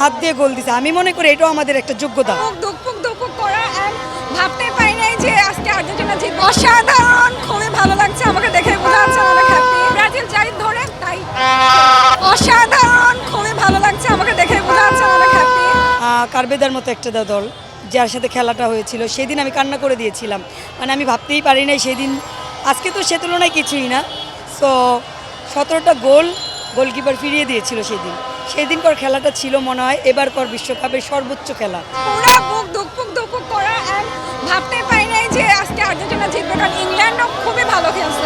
হাত দিয়ে গোল দিছে। আমি মনে করি এটাও আমাদের একটা যোগ্যতা। দুপুক করা and ভাবতে পারি নাই যে আজকে আর্জেন্টিনা জিতবে। অসাধারণ, খুবই ভালো লাগছে, আমাকে দেখে বোঝা যাচ্ছে অনেক হ্যাপি। ব্রাজিল যাই ধরে তাই অসাধারণ, খুবই ভালো লাগছে, আমাকে দেখে বোঝা যাচ্ছে অনেক হ্যাপি। কারবেদার মতো একটা দল যার সাথে খেলাটা হয়েছিল সেদিন আমি কান্না করে দিয়েছিলাম। মানে আমি ভাবতেই পারি নাই সেদিন, আজকে তো সে তুলনায় কিছুই না। সো 17টা গোলকিপার ফিরিয়ে দিয়েছিল সেদিনকার খেলাটা ছিল মনে হয় এবারকার বিশ্বকাপের সর্বোচ্চ খেলা। পুরো দুপুক করা and ভাবতে পারি নাই যে আজকে আর্জেন্টিনা জিতবে, কারণ ইংল্যান্ডও খুবই ভালো খেলছে।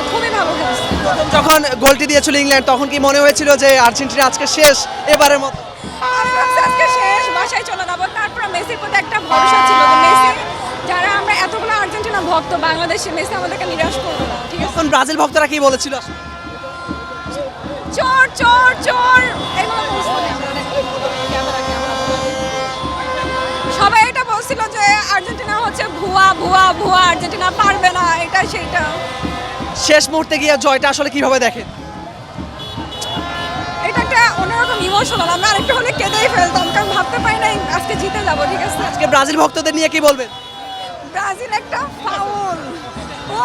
যখন গোলটি দিয়েছিল ইংল্যান্ড তখন কি মনে হয়েছিল যে আর্জেন্টিনা আজকে শেষ এবারের মতো? আমি ভাবছি আজকে শেষ, বাসায় চলে যাবো। তারপর মেসির প্রতি একটা ভরসা ছিল যে মেসি, যারা আমরা এতগুলো আর্জেন্টিনা ভক্ত বাংলাদেশে, মেসি আমাদেরকে নিরাশ করবে না, ঠিক আছে? তখন ব্রাজিল ভক্তরা কি বলেছিল? চোর চোর চোর এগুলো বলছিল। সবাই এটা বলছিল যে আর্জেন্টিনা হচ্ছে ভুয়া ভুয়া ভুয়া, আর্জেন্টিনা পারবে না, এটা সেইটা। শেষ মুহূর্তে গিয়ে জয়টা আসলে কিভাবে দেখেন? এটা একটা অন্যরকম ইমোশনাল। আমরা আরেকটু হলে কেঁদেই ফেলতাম, কারণ ভাবতে পারি নাই আজকে জিতে যাবো, ঠিক আছে? আজকে ব্রাজিল ভক্তদের নিয়ে কি বলবেন? ব্রাজিল একটা ফাউল, ও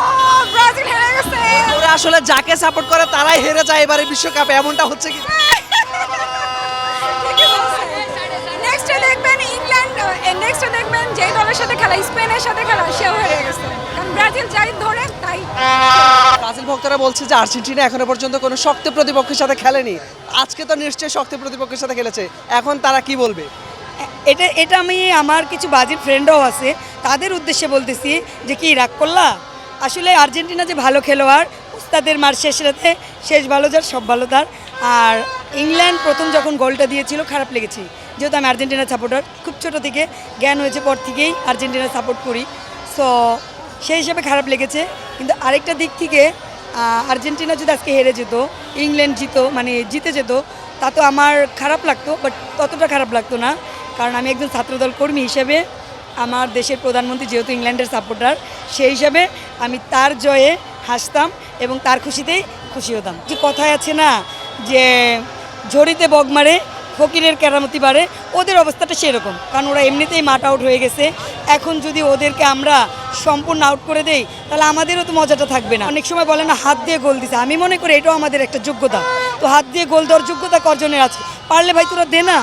ব্রাজিল হেরে গেছে। ওরা আসলে যাকে সাপোর্ট করে তারাই হেরে যায় এবারে বিশ্বকাপে, এমনটা হচ্ছে কি? নেক্সটে দেখবেন ইংল্যান্ড, নেক্সটে দেখবেন যে দলের সাথে খেলা, স্পেনের সাথে খেলা, সেও হেরে গেছে। কারণ ব্রাজিল যাই ধরে তাই। ব্রাজিল ভক্তরা বলছে যে আর্জেন্টিনা এখনো পর্যন্ত কোনো শক্ত প্রতিপক্ষের সাথে খেলেনি, আজকে তো নিশ্চয়ই শক্ত প্রতিপক্ষের সাথে খেলেছে, এখন তারা কি বলবে? এটা আমি আমার কিছু ব্রাজিল ফ্রেন্ডও আছে, তাদের উদ্দেশ্যে বলতেছি যে কি রাগ করলা, আসলে আর্জেন্টিনা যে ভালো খেলোয়াড়, উস্তাদের মার শেষ রাতে শেষ ভালো যার সব ভালো তার। আর ইংল্যান্ড প্রথম যখন গোলটা দিয়েছিল খারাপ লেগেছে, যেহেতু আমি আর্জেন্টিনার সাপোর্টার, খুব ছোটো থেকে জ্ঞান হয়েছে পর থেকেই আর্জেন্টিনা সাপোর্ট করি। সো সেই হিসাবে খারাপ লেগেছে। কিন্তু আরেকটা দিক থেকে আর্জেন্টিনা যদি আজকে হেরে যেত, ইংল্যান্ড জিতে যেত, তা তো আমার খারাপ লাগতো, বাট ততটা খারাপ লাগতো না, কারণ আমি একজন ছাত্রদল কর্মী হিসেবে, আমার দেশের প্রধানমন্ত্রী যেহেতু ইংল্যান্ডের সাপোর্টার, সেই হিসাবে আমি তার জয়ে হাসতাম এবং তার খুশিতেই খুশি হতাম। যে কথায় আছে না যে ঝড়িতে বগ মারে ফকিরের কেরামতি বাড়ে, ওদের অবস্থাটা সেরকম, কারণ ওরা এমনিতেই মাঠ আউট হয়ে গেছে। এখন যদি ওদেরকে আমরা সম্পূর্ণ আউট করে দেই তাহলে আমাদেরও তো মজাটা থাকবে না। অনেক সময় বলে না হাত দিয়ে গোল দিছে, আমি মনে করি এটাও আমাদের একটা যোগ্যতা। তো হাত দিয়ে গোল দেওয়ার যোগ্যতা অর্জনের আছে, পারলে ভাই তোরা দে না।